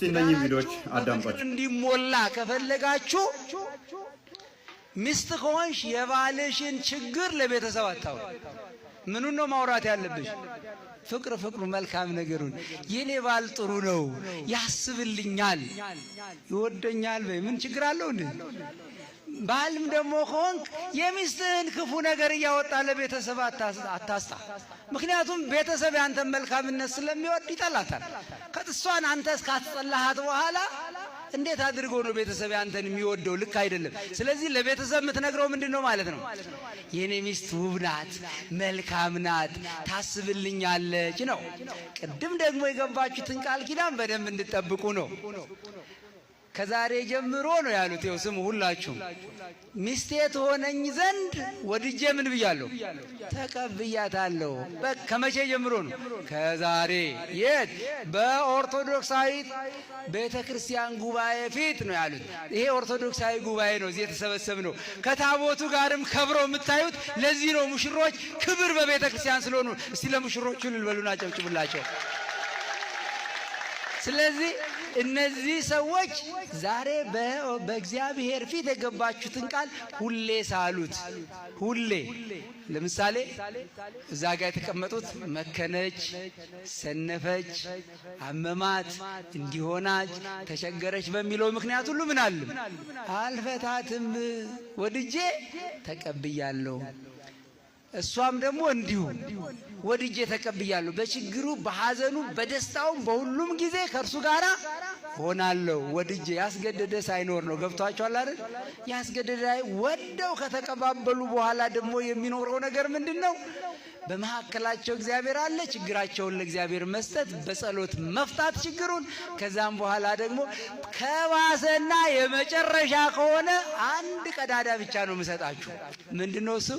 እነኚህ ቪዲዮዎች አዳምጧቸው። እንዲሞላ ከፈለጋችሁ ሚስት ከሆንሽ የባልሽን ችግር ለቤተሰብ አታውሪ። ምኑን ነው ማውራት ያለብሽ? ፍቅሩ መልካም ነገሩን የኔ ባል ጥሩ ነው፣ ያስብልኛል፣ ይወደኛል በይ። ምን ችግር አለው እንዴ? ባልም ደግሞ ከሆንክ የሚስትህን ክፉ ነገር እያወጣ ለቤተሰብ አታስጣ። ምክንያቱም ቤተሰብ ያንተን መልካምነት ስለሚወድ ይጠላታል። ከጥሷን አንተ እስካትጠላሃት በኋላ እንዴት አድርጎ ነው ቤተሰብ ያንተን የሚወደው? ልክ አይደለም። ስለዚህ ለቤተሰብ የምትነግረው ምንድነው ማለት ነው? የኔ ሚስት ውብ ናት፣ መልካም ናት፣ ታስብልኛለች ነው። ቅድም ደግሞ የገባችሁትን ቃል ኪዳን በደንብ እንድትጠብቁ ነው። ከዛሬ ጀምሮ ነው ያሉት። ይኸው ስሙ ሁላችሁም። ሚስቴ ትሆነኝ ዘንድ ወድጄ ምን ብያለሁ? ተቀብያታለሁ። ከመቼ ጀምሮ ነው? ከዛሬ። የት? በኦርቶዶክሳዊት ቤተክርስቲያን ጉባኤ ፊት ነው ያሉት። ይሄ ኦርቶዶክሳዊ ጉባኤ ነው፣ እዚህ የተሰበሰብነው። ከታቦቱ ጋርም ከብረው የምታዩት ለዚህ ነው። ሙሽሮች ክብር በቤተክርስቲያን ስለሆኑ እስቲ ለሙሽሮቹ ልበሉና ጨብጭቡላቸው። ስለዚህ እነዚህ ሰዎች ዛሬ በእግዚአብሔር ፊት የገባችሁትን ቃል ሁሌ ሳሉት። ሁሌ ለምሳሌ እዛ ጋር የተቀመጡት መከነች፣ ሰነፈች፣ አመማት፣ እንዲሆናች፣ ተቸገረች በሚለው ምክንያት ሁሉ ምን አለ? አልፈታትም፣ ወድጄ ተቀብያለሁ። እሷም ደግሞ እንዲሁ ወድጄ ተቀብያለሁ። በችግሩ በሐዘኑ በደስታው በሁሉም ጊዜ ከእርሱ ጋር ሆናለሁ። ወድጄ ያስገደደ ሳይኖር ነው። ገብቷቸዋል አይደል? ያስገደደ ወደው ከተቀባበሉ በኋላ ደግሞ የሚኖረው ነገር ምንድነው? በመሐከላቸው እግዚአብሔር አለ። ችግራቸውን ለእግዚአብሔር መስጠት፣ በጸሎት መፍታት ችግሩን። ከዛም በኋላ ደግሞ ከባሰና የመጨረሻ ከሆነ አንድ ቀዳዳ ብቻ ነው የምሰጣችሁ። ምንድነው እሱ?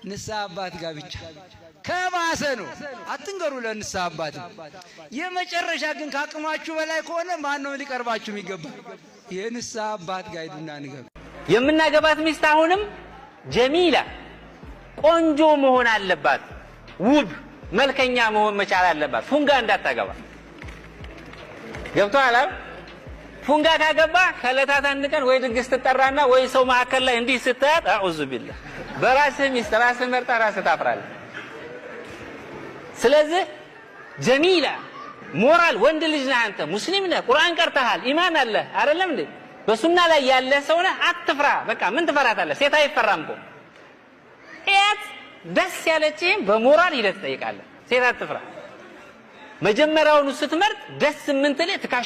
ንስሐ አባት ጋር ብቻ። ከባሰ ነው አትንገሩ ለንስሐ አባት። የመጨረሻ ግን ካቅማችሁ በላይ ከሆነ ማን ነው ሊቀርባችሁ የሚገባ? የንስሐ አባት ጋር ሄዱና ንገሩ። የምናገባት ሚስት አሁንም ጀሚላ ቆንጆ መሆን አለባት። ውብ መልከኛ መሆን መቻል አለባት። ፉንጋ እንዳታገባ። ገብቶሃል አይደል? ፉንጋ ካገባ ከለታት አንድ ቀን ወይ ድግስ ትጠራና ወይ ሰው መካከል ላይ እንዲህ ስታያት አዑዙ ቢላህ በራስህ ሚስት ራስህ መርጣ ራስህ ታፍራለህ። ስለዚህ ጀሚላ ሞራል ወንድ ልጅ ነህ አንተ፣ ሙስሊም ነህ፣ ቁርአን ቀርተሃል፣ ኢማን አለህ አይደለም እንዴ? በሱና ላይ ያለ ሰው ነህ። አትፍራ። በቃ ምን ትፈራታለህ? ሴት አይፈራም እኮ። እያት ደስ ያለችህን በሞራል ሂደህ ትጠይቃለህ። ሴት አትፍራ። መጀመሪያውኑ ስትመርጥ ደስ ምን ትልህ ትካሽ